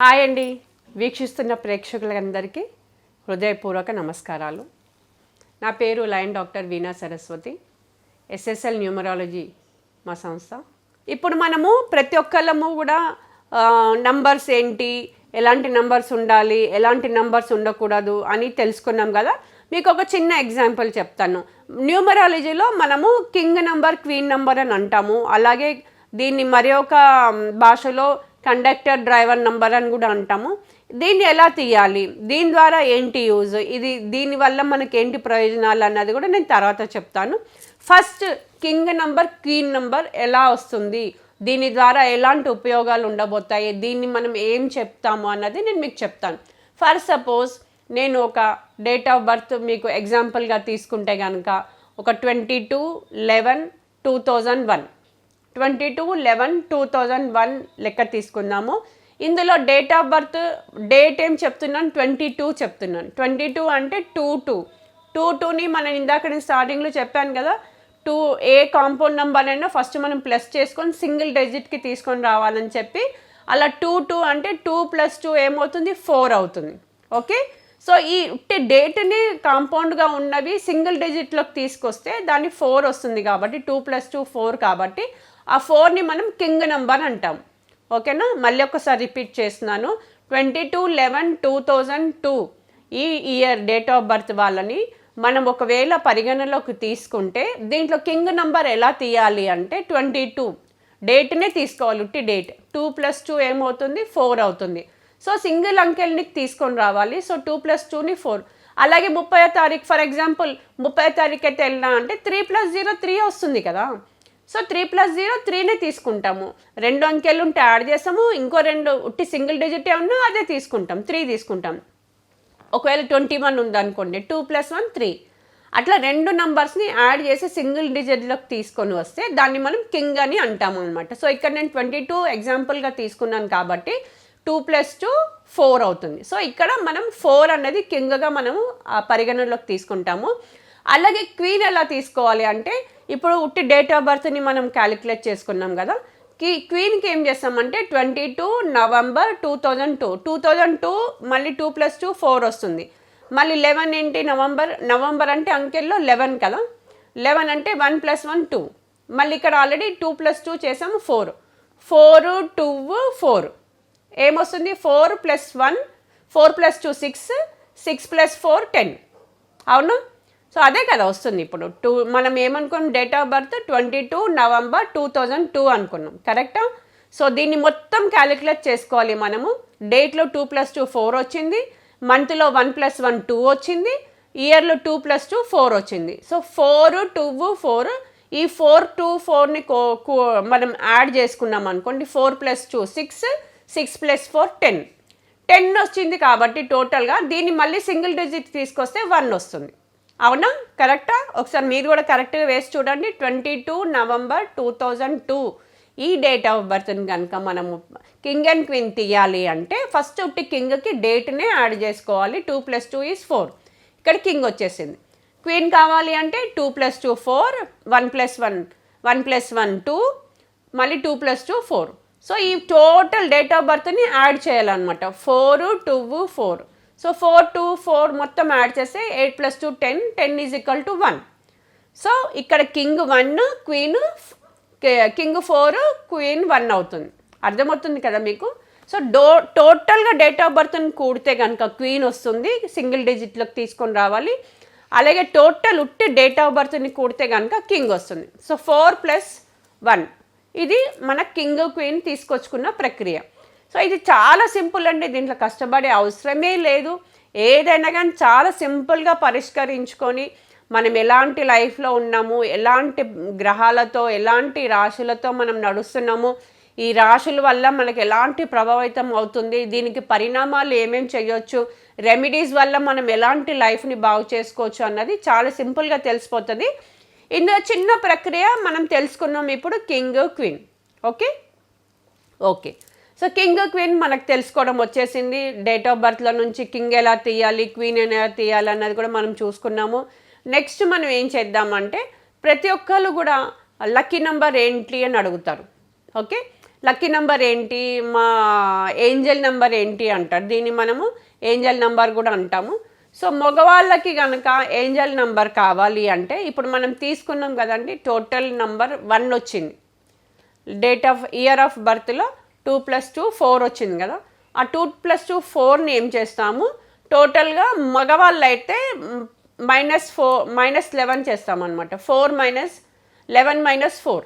Hi అండి, వీక్షిస్తున్న ప్రేక్షకులందరికీ హృదయపూర్వక నమస్కారాలు. నా పేరు లయన్ డాక్టర్ వీణా సరస్వతి, ఎస్ఎస్ఎల్ న్యూమరాలజీ మా సంస్థ. ఇప్పుడు మనము ప్రతి ఒక్కళ్ళము కూడా నంబర్స్ ఏంటి, ఎలాంటి నంబర్స్ ఉండాలి, ఎలాంటి నంబర్స్ ఉండకూడదు అని తెలుసుకున్నాం కదా. మీకు ఒక చిన్న ఎగ్జాంపుల్ చెప్తాను. న్యూమరాలజీలో మనము కింగ్ నంబర్, క్వీన్ నంబర్ అని అంటాము. అలాగే దీన్ని మరి ఒక భాషలో కండక్టర్, డ్రైవర్ నంబర్ అని కూడా అంటాము. దీన్ని ఎలా తీయాలి, దీని ద్వారా ఏంటి యూజ్, దీనివల్ల మనకి ఏంటి ప్రయోజనాలు అన్నది కూడా నేను తర్వాత చెప్తాను. First king number, queen number ఎలా వస్తుంది, దీని ద్వారా ఎలాంటి ఉపయోగాలు ఉండబోతాయి, దీన్ని మనం ఏం చెప్తాము అన్నది నేను మీకు చెప్తాను. ఫర్ సపోజ్ నేను ఒక డేట్ ఆఫ్ బర్త్ మీకు ఎగ్జాంపుల్గా తీసుకుంటే కనుక ఒక 22/11/2001 22/11/2001 లెక్క తీసుకుందాము. ఇందులో డేట్ ఆఫ్ బర్త్ డేట్ ఏం చెప్తున్నాను, 22 చెప్తున్నాను. 22 అంటే 22ని మనం ఇందాక స్టార్టింగ్లో చెప్పాను కదా, ఏ కాంపౌండ్ నెంబర్ అయినా ఫస్ట్ మనం ప్లస్ చేసుకొని సింగిల్ డిజిట్కి తీసుకొని రావాలని చెప్పి, అలా 22 అంటే 2 + 2 ఏమవుతుంది, 4 అవుతుంది. ఓకే, సో ఈ డేట్ని కాంపౌండ్గా ఉన్నవి సింగిల్ డిజిట్లోకి తీసుకొస్తే దాన్ని 4 వస్తుంది. కాబట్టి 2 + 2 4 కాబట్టి ఆ 4ని మనం కింగ్ నెంబర్ అంటాం. ఓకేనా, మళ్ళీ ఒకసారి రిపీట్ చేస్తున్నాను. 22/11/2002 ఈ ఇయర్ డేట్ ఆఫ్ బర్త్ వాళ్ళని మనం ఒకవేళ పరిగణలోకి తీసుకుంటే దీంట్లో కింగ్ నెంబర్ ఎలా తీయాలి అంటే 22 డేట్నే తీసుకోవాలి. డేట్ 2 + 2 ఏమవుతుంది, 4 అవుతుంది. సో సింగిల్ అంకెల్ని తీసుకొని రావాలి. సో 2 + 2ని 4. అలాగే 30వ తారీఖు ఫర్ ఎగ్జాంపుల్ 30వ తారీఖు అయితే వెళ్ళినా అంటే 3 + 0 3 వస్తుంది కదా. సో 3 + 0 3నే తీసుకుంటాము. 2 అంకెలు ఉంటే యాడ్ చేస్తాము, ఇంకో 2 సింగిల్ డిజిట్ ఉన్నా అదే తీసుకుంటాం, 3 తీసుకుంటాం. ఒకవేళ 21 ఉందనుకోండి, 2 + 1 3. అట్లా 2 నంబర్స్ని యాడ్ చేసి సింగిల్ డిజిట్లోకి తీసుకొని వస్తే దాన్ని మనం కింగ్ అని అంటాము అనమాట. సో ఇక్కడ నేను 22 ఎగ్జాంపుల్గా తీసుకున్నాను కాబట్టి 2 + 2 4 అవుతుంది. సో ఇక్కడ మనం 4 అనేది కింగ్గా మనము పరిగణనలోకి తీసుకుంటాము. అలాగే క్వీన్ ఎలా తీసుకోవాలి అంటే, ఇప్పుడు డేట్ ఆఫ్ బర్త్ని మనం క్యాలిక్యులేట్ చేసుకున్నాం కదా. క్వీన్కి ఏం చేస్తామంటే 22 నవంబర్ 2002 2002 మళ్ళీ 2 + 2 4 వస్తుంది. మళ్ళీ 11 ఏంటి, నవంబర్ అంటే అంకెల్లో 11 కదా. 11 అంటే 1 + 1 2. మళ్ళీ ఇక్కడ ఆల్రెడీ 2 + 2 చేసాము 4 4 2 4 ఏమొస్తుంది, 4 + 1 4 + 2 6 6 + 4 10. అవునా, సో అదే కదా వస్తుంది. ఇప్పుడు మనం ఏమనుకున్నాం, డేట్ ఆఫ్ బర్త్ 22 నవంబర్ 2002 అనుకున్నాం, కరెక్టా. సో దీన్ని మొత్తం క్యాలిక్యులేట్ చేసుకోవాలి మనము. డేట్లో 2 + 2 4 వచ్చింది, మంత్లో 1 + 1 2 వచ్చింది, ఇయర్లో 2 + 2 4 వచ్చింది. సో 4 2 4, ఈ 4 2 4ని మనం యాడ్ చేసుకున్నాం అనుకోండి, 4 + 2 6 6 + 4 10 10 వచ్చింది. కాబట్టి టోటల్గా దీన్ని మళ్ళీ సింగిల్ డిజిట్ తీసుకొస్తే 1 వస్తుంది. అవునా, కరెక్టా. ఒకసారి మీరు కూడా కరెక్ట్గా వేసి చూడండి. 22 నవంబర్ 2002 ఈ డేట్ ఆఫ్ బర్త్ని కనుక మనము కింగ్ అండ్ క్వీన్ తీయాలి అంటే ఫస్ట్ కింగ్కి డేట్నే యాడ్ చేసుకోవాలి. 2 + 2 = 4. ఇక్కడ కింగ్ వచ్చేసింది. క్వీన్ కావాలి అంటే 2 + 2 4 1 + 1 2 మళ్ళీ 2 + 2 4. సో ఈ టోటల్ డేట్ ఆఫ్ బర్త్ని యాడ్ చేయాలన్నమాట. 4 2 4. సో 4 2 4 మొత్తం యాడ్ చేస్తే 8 + 2 10 10 = 1. సో ఇక్కడ కింగ్ 1 క్వీన్ కింగ్ 4 క్వీన్ 1 అవుతుంది. అర్థమవుతుంది కదా మీకు. సో టోటల్గా డేట్ ఆఫ్ బర్త్ని కూడితే కనుక క్వీన్ వస్తుంది, సింగిల్ డిజిట్లోకి తీసుకొని రావాలి. అలాగే టోటల్ డేట్ ఆఫ్ బర్త్ని కూడితే కనుక కింగ్ వస్తుంది. సో 4 + 1 ఇది మన కింగ్ క్వీన్ తీసుకొచ్చుకున్న ప్రక్రియ. సో ఇది చాలా సింపుల్ అండి, దీంట్లో కష్టపడే అవసరమే లేదు. ఏదైనా కానీ చాలా సింపుల్గా పరిష్కరించుకొని మనం ఎలాంటి లైఫ్లో ఉన్నాము, ఎలాంటి గ్రహాలతో ఎలాంటి రాశులతో మనం నడుస్తున్నాము, ఈ రాశుల వల్ల మనకు ఎలాంటి ప్రభావితం అవుతుంది, దీనికి పరిణామాలు ఏమేమి చేయొచ్చు, రెమెడీస్ వల్ల మనం ఎలాంటి లైఫ్ని బాగు చేసుకోవచ్చు అన్నది చాలా సింపుల్గా తెలిసిపోతుంది. ఇందులో చిన్న ప్రక్రియ మనం తెలుసుకున్నాం ఇప్పుడు, king queen. Okay okay so king queen మనకు తెలుసుకోవడం వచ్చేసింది. డేట్ ఆఫ్ బర్త్లో నుంచి కింగ్ ఎలా తీయాలి, క్వీన్ ఎలా తీయాలి అన్నది కూడా మనం చూసుకున్నాము. నెక్స్ట్ మనం ఏం చేద్దామంటే, ప్రతి ఒక్కళ్ళు కూడా లక్కీ నెంబర్ ఏంటి అని అడుగుతారు. ఓకే, లక్కీ నెంబర్ ఏంటి, మా ఏంజల్ నెంబర్ ఏంటి అంటారు. దీన్ని మనము ఏంజల్ నెంబర్ కూడా అంటాము. సో మగవాళ్ళకి కనుక ఏంజల్ నెంబర్ కావాలి అంటే ఇప్పుడు మనం తీసుకున్నాం కదండి, టోటల్ నెంబర్ 1 వచ్చింది. డేట్ ఆఫ్ ఇయర్ ఆఫ్ బర్త్లో 2 + 2 4 వచ్చింది కదా. ఆ 2 + 2 4ని ఏం చేస్తాము, టోటల్గా మగవాళ్ళు అయితే -11 చేస్తామన్నమాట. 4 - 11 - 4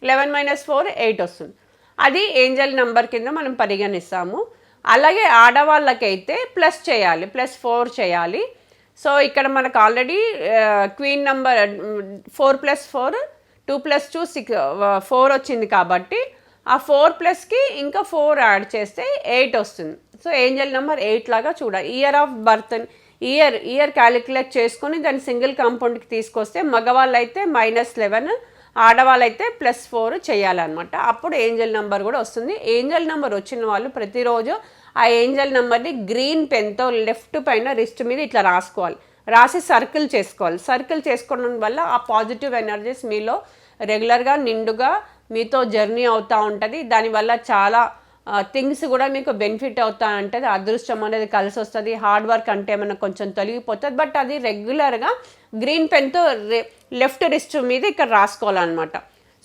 11 - 4 8 వస్తుంది. అది ఏంజల్ నెంబర్ కింద మనం పరిగణిస్తాము. అలాగే ఆడవాళ్ళకైతే ప్లస్ చేయాలి, +4 చేయాలి. సో ఇక్కడ మనకు ఆల్రెడీ క్వీన్ నెంబర్ 4 + 4 2 + 2 6 4 వచ్చింది కాబట్టి ఆ 4+కి ఇంకా 4 యాడ్ చేస్తే 8 వస్తుంది. సో ఏంజల్ నెంబర్ 8 లాగా చూడాలి. Year of birth year calculate చేసుకొని దాన్ని సింగిల్ కాంపౌండ్కి తీసుకొస్తే మగవాళ్ళు అయితే -11, ఆడవాళ్ళైతే +4 చేయాలన్నమాట. అప్పుడు ఏంజల్ నెంబర్ కూడా వస్తుంది. ఏంజల్ నెంబర్ వచ్చిన వాళ్ళు ప్రతిరోజు ఆ ఏంజల్ నెంబర్ని గ్రీన్ పెన్తో లెఫ్ట్ పైన రిస్ట్ మీద ఇట్లా రాసుకోవాలి. రాసి సర్కిల్ చేసుకోవాలి. సర్కిల్ చేసుకోవడం వల్ల ఆ పాజిటివ్ ఎనర్జీస్ మీలో రెగ్యులర్గా నిండుగా మీతో జర్నీ అవుతూ ఉంటుంది. దానివల్ల చాలా థింగ్స్ కూడా మీకు బెనిఫిట్ అవుతా ఉంటుంది. అదృష్టం అనేది కలిసి వస్తుంది. హార్డ్ వర్క్ అంటే ఏమైనా కొంచెం తొలగిపోతుంది. బట్ అది రెగ్యులర్గా గ్రీన్ పెన్తో లెఫ్ట్ రిస్ట్ మీద ఇక్కడ రాసుకోవాలన్నమాట.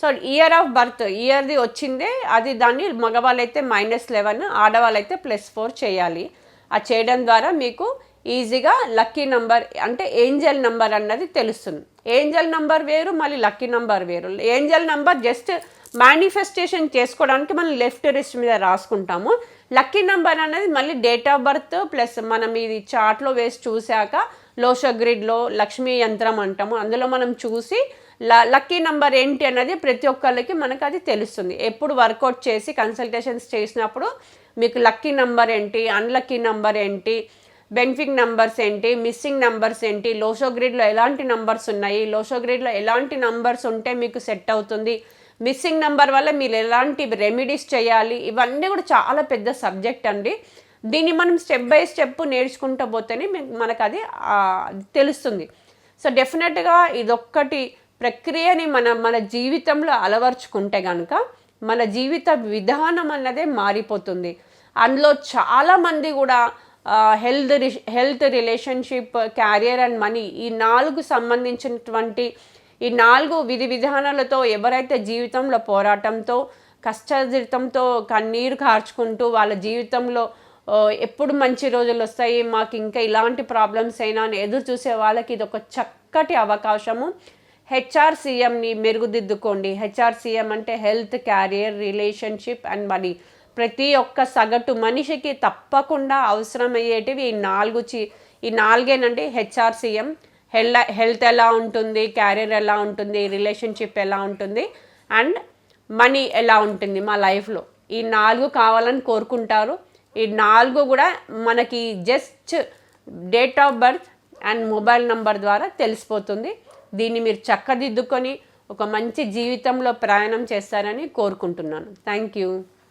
సో ఇయర్ ఆఫ్ బర్త్ ఇయర్ది వచ్చిందే అది, దాన్ని మగవాళ్ళైతే -11, ఆడవాళ్ళైతే +4 చేయాలి. అది చేయడం ద్వారా మీకు ఈజీగా లక్కీ నెంబర్ అంటే ఏంజల్ నెంబర్ అన్నది తెలుస్తుంది. ఏంజల్ నెంబర్ వేరు, మళ్ళీ లక్కీ నెంబర్ వేరు. ఏంజల్ నెంబర్ జస్ట్ మేనిఫెస్టేషన్ చేసుకోవడానికి మనం లెఫ్ట్ రిస్ట్ మీద రాసుకుంటాము. లక్కీ నెంబర్ అనేది మళ్ళీ డేట్ ఆఫ్ బర్త్ ప్లస్ మనం ఇది చార్ట్లో వేసి చూశాక లోషో గ్రిడ్లో లక్ష్మీ యంత్రం అంటాము, అందులో మనం చూసి లక్కీ నెంబర్ ఏంటి అన్నది ప్రతి ఒక్కరికి మనకు అది తెలుస్తుంది. ఎప్పుడు వర్కౌట్ చేసి కన్సల్టేషన్స్ చేసినప్పుడు మీకు లక్కీ నెంబర్ ఏంటి, అన్లక్కీ నెంబర్ ఏంటి, బెనిఫిట్ నెంబర్స్ ఏంటి, మిస్సింగ్ నెంబర్స్ ఏంటి, లోషో గ్రిడ్లో ఎలాంటి నెంబర్స్ ఉన్నాయి, లోషో గ్రిడ్లో ఎలాంటి నెంబర్స్ ఉంటే మీకు సెట్ అవుతుంది, మిస్సింగ్ నెంబర్ వల్ల మీరు ఎలాంటి రెమెడీస్ చేయాలి, ఇవన్నీ కూడా చాలా పెద్ద సబ్జెక్ట్ అండి. దీన్ని మనం స్టెప్ బై స్టెప్ నేర్చుకుంటూ పోతేనే మనకు అది తెలుస్తుంది. సో డెఫినెట్గా ఇదొక్కటి ప్రక్రియని మన జీవితంలో అలవర్చుకుంటే కనుక మన జీవిత విధానం అన్నదే మారిపోతుంది. అందులో చాలామంది కూడా health, relationship, carrier and money ఈ 4 సంబంధించినటువంటి ఈ 4 విధి విధానాలతో ఎవరైతే జీవితంలో పోరాటంతో కష్టజీవితంతో కన్నీరు కార్చుకుంటూ వాళ్ళ జీవితంలో ఎప్పుడు మంచి రోజులు వస్తాయి, మాకు ఇంకా ఇలాంటి ప్రాబ్లమ్స్ అయినా అని ఎదురు చూసే వాళ్ళకి ఇది ఒక చక్కటి అవకాశము. HRCMని మెరుగుదిద్దుకోండి. HRCM అంటే health, carrier, relationship and money. ప్రతి ఒక్క సగటు మనిషికి తప్పకుండా అవసరమయ్యేటివి ఈ 4 HRCM. హెల్త్ ఎలా ఉంటుంది, క్యారియర్ ఎలా ఉంటుంది, రిలేషన్షిప్ ఎలా ఉంటుంది అండ్ మనీ ఎలా ఉంటుంది మా లైఫ్లో, ఈ 4 కావాలని కోరుకుంటారు. ఈ 4 కూడా మనకి just date of birth and mobile number ద్వారా తెలిసిపోతుంది. దీన్ని మీరు చక్కదిద్దుకొని ఒక మంచి జీవితంలో ప్రయాణం చేస్తారని కోరుకుంటున్నాను. Thank you.